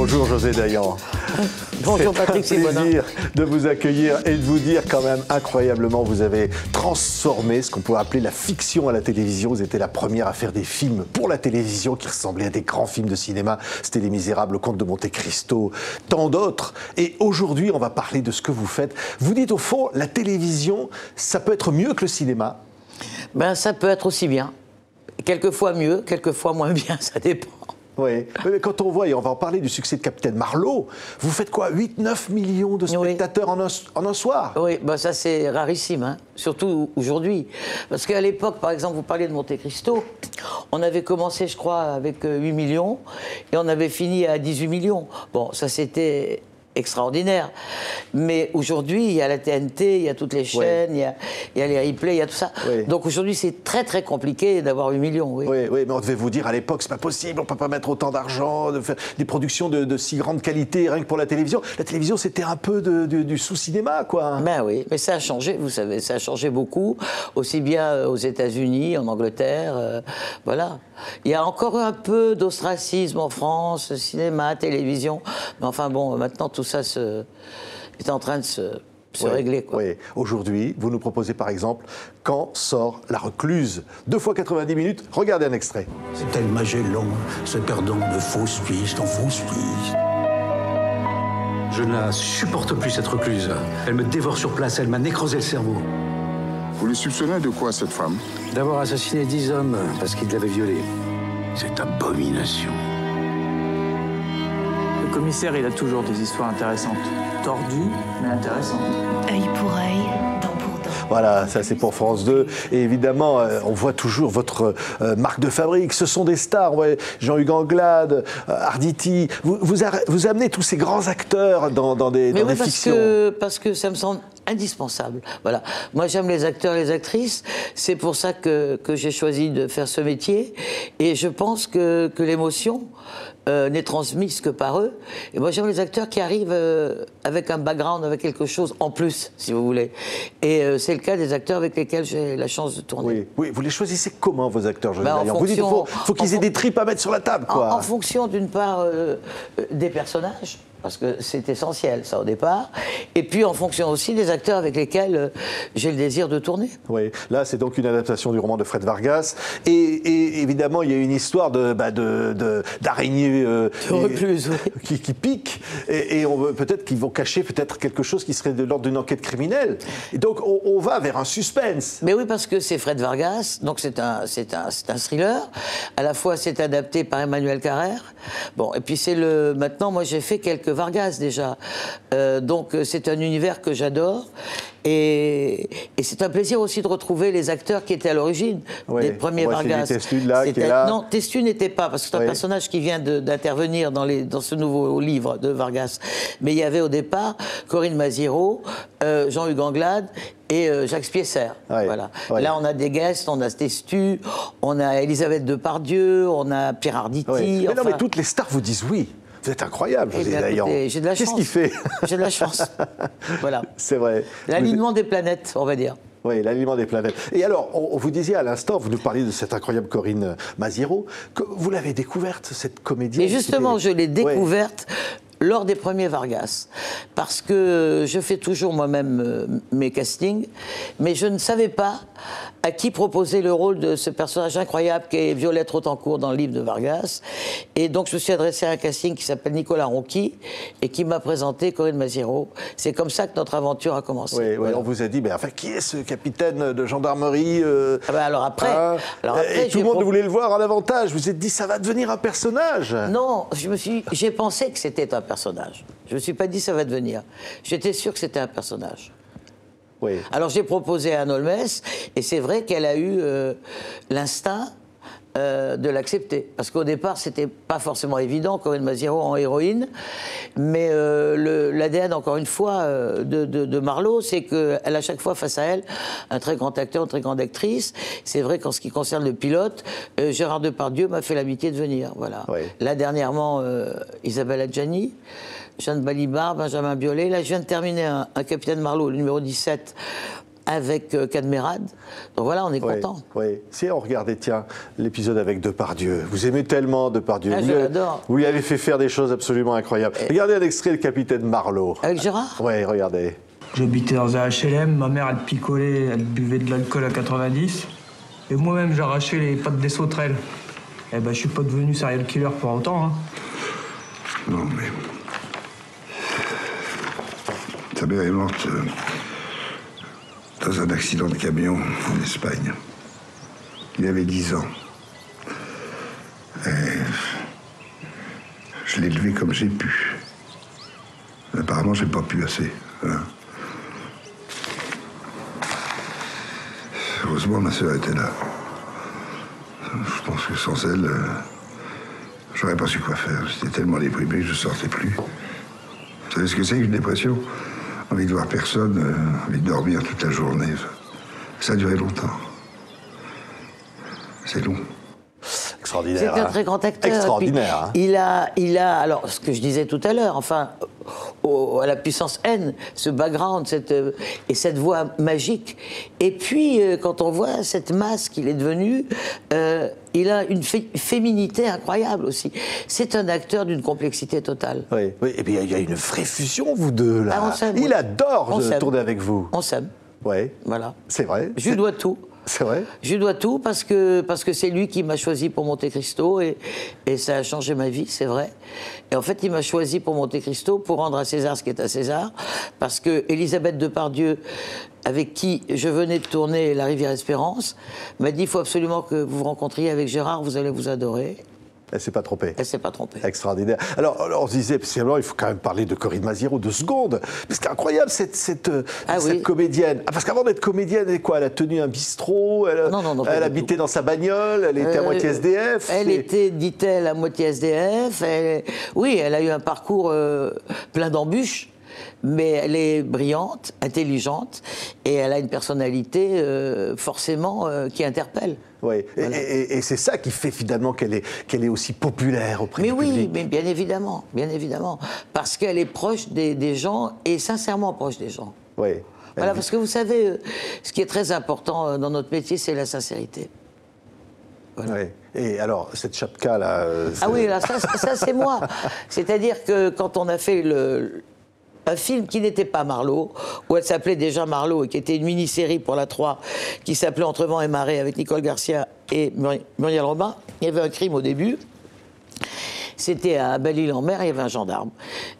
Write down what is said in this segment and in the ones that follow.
Bonjour José Dayan. Bonjour Patrick Simonin. C'est un plaisir de vous accueillir et de vous dire quand même incroyablement, vous avez transformé ce qu'on pourrait appeler la fiction à la télévision. Vous étiez la première à faire des films pour la télévision qui ressemblaient à des grands films de cinéma. C'était Les Misérables, Le Comte de Monte Cristo, tant d'autres. Et aujourd'hui, on va parler de ce que vous faites. Vous dites au fond, la télévision, ça peut être mieux que le cinéma? Ben, ça peut être aussi bien. Quelquefois mieux, quelquefois moins bien, ça dépend. Oui, mais quand on voit, et on va en parler du succès de Capitaine Marlowe, vous faites quoi, 8-9 millions de spectateurs en un soir? Oui, ben ça c'est rarissime, hein. Surtout aujourd'hui. Parce qu'à l'époque, par exemple, vous parliez de Monte Cristo, on avait commencé, je crois, avec 8 millions, et on avait fini à 18 millions. Bon, ça c'était extraordinaire. Mais aujourd'hui, il y a la TNT, il y a toutes les chaînes, il y a les replays, il y a tout ça. Oui. Donc aujourd'hui, c'est très très compliqué d'avoir 8 millions. Oui. Oui, mais on devait vous dire à l'époque, c'est pas possible, on peut pas mettre autant d'argent, de faire des productions de si grande qualité, rien que pour la télévision. La télévision, c'était un peu du sous-cinéma, quoi. Ben oui, mais ça a changé, vous savez, ça a changé beaucoup, aussi bien aux États-Unis, en Angleterre, voilà. Il y a encore un peu d'ostracisme en France, cinéma, télévision, mais enfin bon, maintenant tout ça est en train de se régler, quoi. Oui. Aujourd'hui, vous nous proposez par exemple Quand sort La Recluse, 2 fois 90 minutes. Regardez un extrait. C'est tel Magellan, se perdant de fausses pistes en fausses pistes. Je ne la supporte plus, cette recluse. Elle me dévore sur place, elle m'a nécrosé le cerveau. Vous les soupçonnez de quoi, cette femme? D'avoir assassiné 10 hommes parce qu'ils l'avaient violée. Cette abomination. Le commissaire, il a toujours des histoires intéressantes. Tordues, mais intéressantes. Œil pour œil, dent pour dent. Voilà, ça c'est pour France 2. Et évidemment, on voit toujours votre marque de fabrique. Ce sont des stars. Ouais, Jean-Hugues Anglade, Arditi. Vous amenez tous ces grands acteurs dans des fictions. Parce que ça me semble indispensable. Voilà. Moi, j'aime les acteurs et les actrices. C'est pour ça que j'ai choisi de faire ce métier. Et je pense que l'émotion n'est transmise que par eux. Et moi, j'aime les acteurs qui arrivent avec un background, avec quelque chose en plus, si vous voulez. Et c'est le cas des acteurs avec lesquels j'ai la chance de tourner. Oui, vous les choisissez comment, vos acteurs, José Dayan? Vous dites qu'il faut qu'ils aient des tripes à mettre sur la table, quoi. En fonction, d'une part, des personnages, parce que c'est essentiel, ça, au départ. Et puis, en fonction aussi des acteurs avec lesquels j'ai le désir de tourner. Oui, là, c'est donc une adaptation du roman de Fred Vargas. Et évidemment, il y a une histoire d'araignées recluse, qui piquent. Et peut-être qu'ils vont cacher quelque chose qui serait de l'ordre d'une enquête criminelle. Et donc, on va vers un suspense. Mais oui, parce que c'est Fred Vargas, donc c'est un thriller. À la fois, c'est adapté par Emmanuel Carrère. Bon, et puis maintenant, moi, j'ai fait quelques Vargas déjà. Donc c'est un univers que j'adore. Et c'est un plaisir aussi de retrouver les acteurs qui étaient à l'origine des premiers Vargas. Testu, là, qui est là. Non, Testu n'était pas, parce que c'est un personnage qui vient d'intervenir dans ce nouveau livre de Vargas. Mais il y avait au départ Corinne Maziero, Jean-Hugues Anglade et Jacques Spiesser. Voilà. Là, on a des guests, on a Testu, on a Elisabeth Depardieu, on a Pierre Arditi. Mais non, mais toutes les stars vous disent oui. Vous êtes incroyable, José Dayan. J'ai de la chance. Qu'est-ce qu'il fait? J'ai de la chance. Voilà. C'est vrai. L'alignement des planètes, on va dire. Oui, l'alignement des planètes. Et alors, on vous disait à l'instant, vous nous parliez de cette incroyable Corinne Maziero, que vous l'avez découverte, cette comédienne. Et justement, je l'ai découverte lors des premiers Vargas, parce que je fais toujours moi-même mes castings, mais je ne savais pas à qui proposer le rôle de ce personnage incroyable qui est Violette Rothencourt dans le livre de Vargas. Et donc je me suis adressé à un casting qui s'appelle Nicolas Ronqui et qui m'a présenté Corinne Maziero. C'est comme ça que notre aventure a commencé. Oui, voilà. On vous a dit, mais enfin, qui est ce capitaine de gendarmerie alors après, et tout le monde voulait le voir en avantage. Vous vous êtes dit, ça va devenir un personnage. Non, j'ai pensé que c'était un personnage. Je ne me suis pas dit ça va devenir. J'étais sûr que c'était un personnage. Oui. Alors j'ai proposé à Anne Holmes, et c'est vrai qu'elle a eu l'instinct de l'accepter. Parce qu'au départ, c'était pas forcément évident, Corinne Maziero en héroïne, mais l'ADN, encore une fois, de Marlowe, c'est qu'elle a à chaque fois face à elle un très grand acteur, une très grande actrice. C'est vrai qu'en ce qui concerne le pilote, Gérard Depardieu m'a fait l'amitié de venir. Voilà. Oui. Là, dernièrement, Isabelle Adjani, Jeanne Balibar, Benjamin Biolay. Là, je viens de terminer un Capitaine Marlowe, le numéro 17, avec Cadmerade. Donc voilà, on est content. Oui. Si on regardait, tiens, l'épisode avec Depardieu. Vous aimez tellement Depardieu. Ah, je l'adore. Vous lui avez fait faire des choses absolument incroyables. Regardez un extrait de Capitaine Marlowe. Avec Gérard? Oui, regardez. J'habitais dans un HLM, ma mère elle picolait, elle buvait de l'alcool à 90. Et moi-même j'arrachais les pattes des sauterelles. Eh ben je suis pas devenu serial killer pour autant. Hein. Non, mais... Ta mère est morte dans un accident de camion en Espagne. Il avait 10 ans. Et je l'ai élevé comme j'ai pu. Apparemment, j'ai pas pu assez. Hein. Heureusement, ma sœur était là. Je pense que sans elle, j'aurais pas su quoi faire. J'étais tellement déprimé que je sortais plus. Vous savez ce que c'est qu'une dépression? Envie de voir personne, envie de dormir toute la journée. Ça a duré longtemps. C'est long. Extraordinaire. C'est un très grand acteur. Extraordinaire. Hein. Il a, alors, ce que je disais tout à l'heure, enfin, à la puissance N, ce background, et cette voix magique. Et puis, quand on voit cette masse qu'il est devenu, il a une féminité incroyable aussi. C'est un acteur d'une complexité totale. Oui, et puis il y a une vraie fusion, vous deux, là. Ah, on s'aime, il oui. adore tourner avec vous. On s'aime. Oui. Voilà. C'est vrai. Je lui dois tout. C'est vrai. Je lui dois tout parce que c'est lui qui m'a choisi pour Monte Cristo et ça a changé ma vie, c'est vrai. Et en fait, il m'a choisi pour Monte Cristo pour rendre à César ce qui est à César, parce que Elisabeth Depardieu, avec qui je venais de tourner La Rivière Espérance, m'a dit il faut absolument que vous vous rencontriez avec Gérard, vous allez vous adorer. Elle s'est pas trompée. Elle s'est pas trompée. Extraordinaire. Alors on se disait, spécialement, il faut quand même parler de Corinne Maziero 2 secondes. Parce qu'incroyable, cette comédienne. Ah, parce qu'avant d'être comédienne, elle, elle a tenu un bistrot, elle habitait dans sa bagnole, elle était à moitié SDF. Elle était, dit-elle, à moitié SDF. Oui, elle a eu un parcours plein d'embûches. Mais elle est brillante, intelligente, et elle a une personnalité forcément qui interpelle. Oui, voilà. Et c'est ça qui fait finalement qu'elle est aussi populaire auprès du public. Mais bien évidemment, parce qu'elle est proche des gens, et sincèrement proche des gens. Oui. Voilà, parce que vous savez, ce qui est très important dans notre métier, c'est la sincérité. Voilà. Oui. Et alors, cette chapka-là... Ah oui, là, ça c'est moi. C'est-à-dire que quand on a fait un film qui n'était pas Marlowe, où elle s'appelait déjà Marlowe, et qui était une mini-série pour la 3, qui s'appelait Entre vent et marée, avec Nicole Garcia et Muriel Robin. Il y avait un crime au début. C'était à Belle-Île-en-Mer, il y avait un gendarme.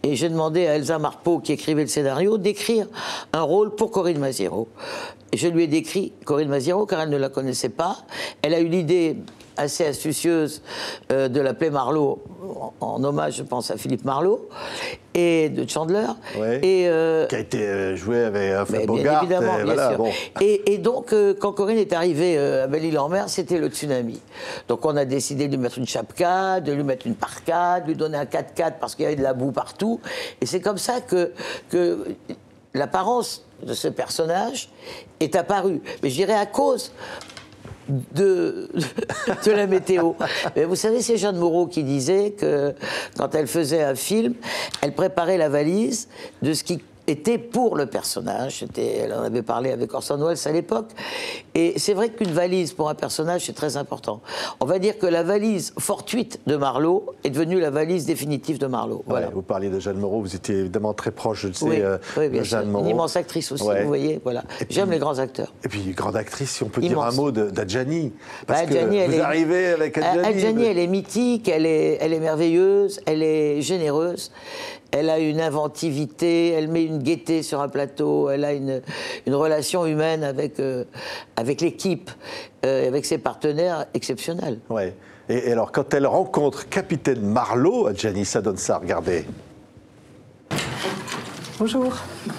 Et j'ai demandé à Elsa Marpeau, qui écrivait le scénario, d'écrire un rôle pour Corinne Maziero. Et je lui ai décrit Corinne Maziero, car elle ne la connaissait pas. Elle a eu l'idée assez astucieuse de l'appeler Marlowe, en hommage, je pense, à Philippe Marlowe, et de Chandler. Ouais. Qui a été joué avec Humphrey Bogart. Évidemment, bien voilà, sûr. Bon. Et donc, quand Corinne est arrivée à Belle-Île-en-Mer, c'était le tsunami. Donc, on a décidé de lui mettre une chapka, de lui mettre une parka, de lui donner un 4x4 parce qu'il y avait de la boue partout. Et c'est comme ça que l'apparence de ce personnage est apparue. Mais je dirais à cause de la météo. Mais vous savez, c'est Jeanne Moreau qui disait que quand elle faisait un film, elle préparait la valise de ce qui était pour le personnage. Elle en avait parlé avec Orson Welles à l'époque. Et c'est vrai qu'une valise pour un personnage, c'est très important. On va dire que la valise fortuite de Marlowe est devenue la valise définitive de Marlowe. Voilà. Ouais, vous parliez de Jeanne Moreau, vous étiez évidemment très proche, je le sais, oui, bien de Jeanne sûr. Moreau. Une immense actrice aussi, Ouais. vous voyez. Voilà. J'aime les grands acteurs. Et puis, grande actrice, si on peut Immense. dire un mot d'Adjani. Parce Adjani, que vous arrivez avec Adjani. Adjani, elle est mythique, elle est merveilleuse, elle est généreuse. Elle a une inventivité, elle met une gaieté sur un plateau, elle a une relation humaine avec l'équipe, avec ses partenaires exceptionnels. Ouais. Et alors, quand elle rencontre Capitaine Marlowe, Adjani, ça donne ça, regardez. Bonjour.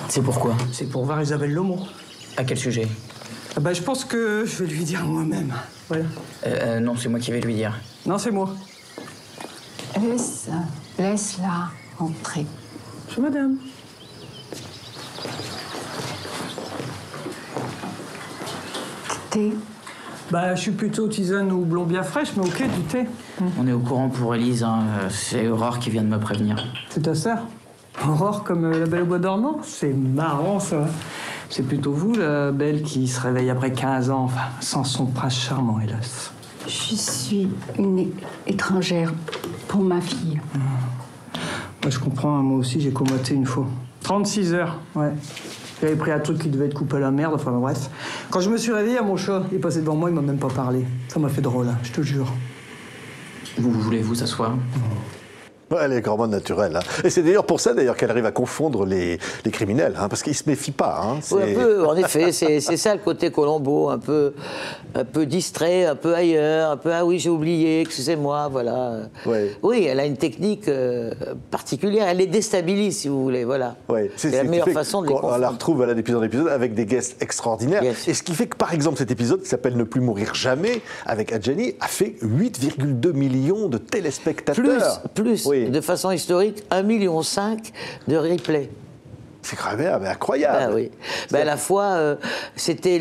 C'est pourquoi? C'est pour voir Isabelle Lomont. À quel sujet? Je pense que je vais lui dire moi-même. Voilà. Non, c'est moi qui vais lui dire. Non, c'est moi. Laisse-la entrer. Bonjour, madame. Thé. Je suis plutôt tisane ou blond bien fraîche, mais ok, du thé. On est au courant pour Élise, hein. C'est Aurore qui vient de me prévenir. C'est ta sœur? Aurore comme la Belle au bois dormant? C'est marrant, ça. C'est plutôt vous, la belle, qui se réveille après 15 ans, enfin, sans son prince charmant, hélas. Je suis une étrangère pour ma fille. Moi, je comprends, hein, moi aussi, j'ai comaté une fois. 36 heures, ouais. J'avais pris un truc qui devait être coupé à la merde, enfin bref. Quand je me suis réveillé, mon chat, il est passé devant moi, il m'a même pas parlé. Ça m'a fait drôle, hein, je te jure. Vous voulez vous asseoir? Ouais, elle est grandement naturelle. Hein. Et c'est d'ailleurs pour ça qu'elle arrive à confondre les criminels, hein, parce qu'ils ne se méfient pas. Hein. Oui, un peu, en effet, c'est ça le côté Colombo, un peu distrait, un peu ailleurs, un peu ah oui, j'ai oublié, excusez-moi, voilà. Ouais. Oui, elle a une technique particulière, elle les déstabilise, si vous voulez, voilà. Ouais. C'est la meilleure façon de les confondre. On la retrouve d'épisode en épisode avec des guests extraordinaires. Yes. Et ce qui fait que, par exemple, cet épisode qui s'appelle Ne plus mourir jamais, avec Adjani, a fait 8,2 millions de téléspectateurs. Plus. Oui. De façon historique, 1,5 million de replays. C'est quand même incroyable. Ah oui. À la fois, c'était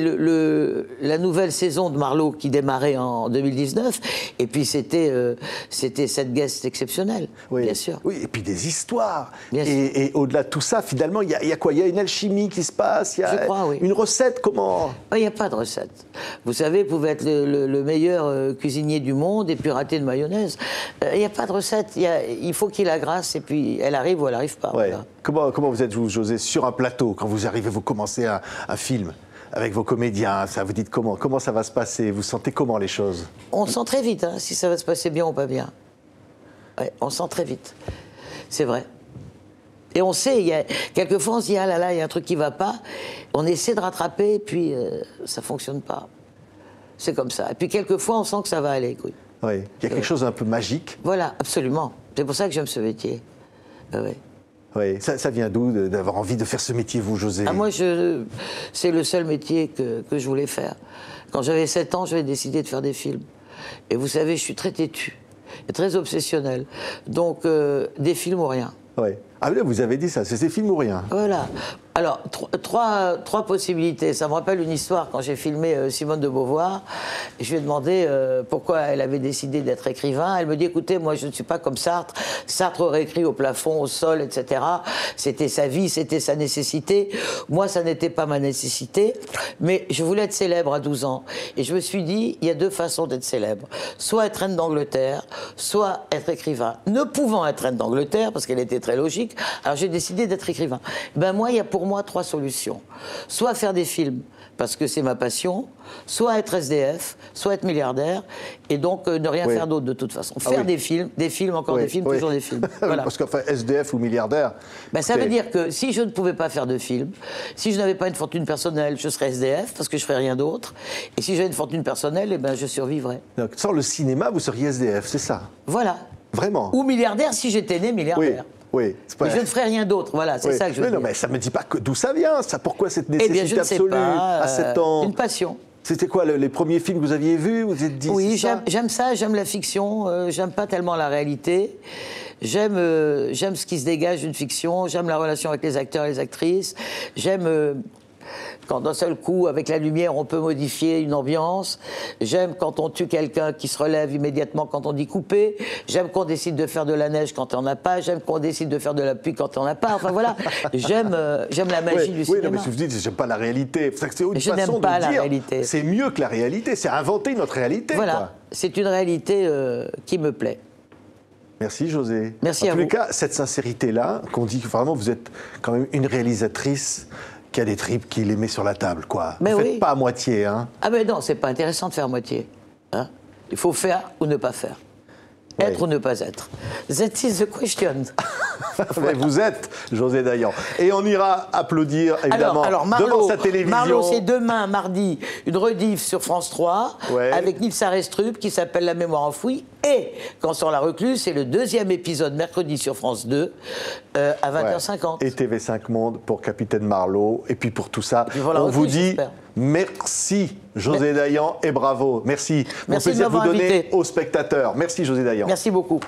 la nouvelle saison de Marlowe qui démarrait en 2019, et puis c'était cette guest exceptionnelle, oui. Bien sûr. Oui, et puis des histoires. Bien et au-delà de tout ça, finalement, il y a quoi? Il y a une alchimie qui se passe, il y a une recette, comment? Il n'y a pas de recette. Vous savez, vous pouvez être le meilleur cuisinier du monde et puis rater de mayonnaise. Il n'y a pas de recette. Il faut qu'il la grâce, et puis elle arrive ou elle n'arrive pas. Ouais. Voilà. Comment vous êtes, vous, José, sur un plateau, quand vous arrivez, vous commencez un film avec vos comédiens, ça vous dites comment ça va se passer? Vous sentez comment les choses? On sent très vite, hein, si ça va se passer bien ou pas bien. Ouais, on sent très vite. C'est vrai. Et on sait, quelquefois on se dit, ah là là, il y a un truc qui ne va pas. On essaie de rattraper, et puis ça ne fonctionne pas. C'est comme ça. Et puis quelquefois, on sent que ça va aller. Oui. Oui. Il y a quelque chose d'un peu magique. Voilà, absolument. C'est pour ça que j'aime ce métier. Oui. Oui, ça vient d'où d'avoir envie de faire ce métier, vous, José? Moi, c'est le seul métier que je voulais faire. Quand j'avais 7 ans, j'avais décidé de faire des films. Et vous savez, je suis très têtu et très obsessionnel. Donc, des films ou rien. Oui. Ah, là, vous avez dit ça, c'est des films ou rien? Voilà. Alors, trois possibilités. Ça me rappelle une histoire quand j'ai filmé Simone de Beauvoir. Je lui ai demandé pourquoi elle avait décidé d'être écrivain. Elle me dit, écoutez, moi je ne suis pas comme Sartre. Sartre aurait écrit au plafond, au sol, etc. C'était sa vie, c'était sa nécessité. Moi, ça n'était pas ma nécessité. Mais je voulais être célèbre à 12 ans. Et je me suis dit, il y a 2 façons d'être célèbre. Soit être reine d'Angleterre, soit être écrivain. Ne pouvant être reine d'Angleterre, parce qu'elle était très logique, alors j'ai décidé d'être écrivain. Moi, il y a pour moi 3 solutions. Soit faire des films, parce que c'est ma passion, soit être SDF, soit être milliardaire, et donc ne rien faire d'autre de toute façon. Faire des films, encore des films, toujours des films. Voilà. Parce qu'enfin, SDF ou milliardaire... ça veut dire que si je ne pouvais pas faire de films, si je n'avais pas une fortune personnelle, je serais SDF, parce que je ne ferais rien d'autre. Et si j'avais une fortune personnelle, je survivrais. Donc, sans le cinéma, vous seriez SDF, c'est ça? Voilà. Vraiment? Ou milliardaire si j'étais né milliardaire. Oui, mais je ne ferai rien d'autre, voilà, c'est ça que je veux dire. Non, mais ça ne me dit pas d'où ça vient, ça. Pourquoi cette nécessité absolue à 7 ans? Une passion. C'était quoi, les premiers films que vous aviez vus? Vous êtes dit, oui, j'aime ça, j'aime la fiction, j'aime pas tellement la réalité. J'aime ce qui se dégage d'une fiction, j'aime la relation avec les acteurs et les actrices, j'aime... quand d'un seul coup, avec la lumière, on peut modifier une ambiance. J'aime quand on tue quelqu'un qui se relève immédiatement quand on dit couper. J'aime qu'on décide de faire de la neige quand on n'en a pas. J'aime qu'on décide de faire de la pluie quand on n'en a pas. Enfin voilà, j'aime la magie du cinéma. Oui, mais si vous dites, j'aime pas la réalité. C'est une je façon n'aime pas de la dire, réalité. C'est mieux que la réalité, c'est inventer notre réalité. Voilà, c'est une réalité qui me plaît. Merci José. Merci à vous. En tous les cas, cette sincérité-là, qu'on dit que vraiment vous êtes quand même une réalisatrice qui a des tripes, qui les met sur la table, quoi. Mais vous faites pas à moitié, hein. Ah ben non, c'est pas intéressant de faire à moitié. Hein. Il faut faire ou ne pas faire. Être ou ne pas être. That is the question. Mais vous êtes José Dayan. Et on ira applaudir, évidemment, alors Marlowe, devant sa télévision. Marlowe, c'est demain, mardi, une rediff sur France 3, avec Nils Arestrup, qui s'appelle La mémoire enfouie. Et, quand sort La Recluse, c'est le 2e épisode, mercredi, sur France 2, à 20h50. Et TV5 Monde pour Capitaine Marlowe. Et puis pour tout ça, voilà, on vous dit merci, José Dayan, et bravo. Merci. Mon plaisir de vous donner aux spectateurs. Merci, José Dayan. Merci beaucoup.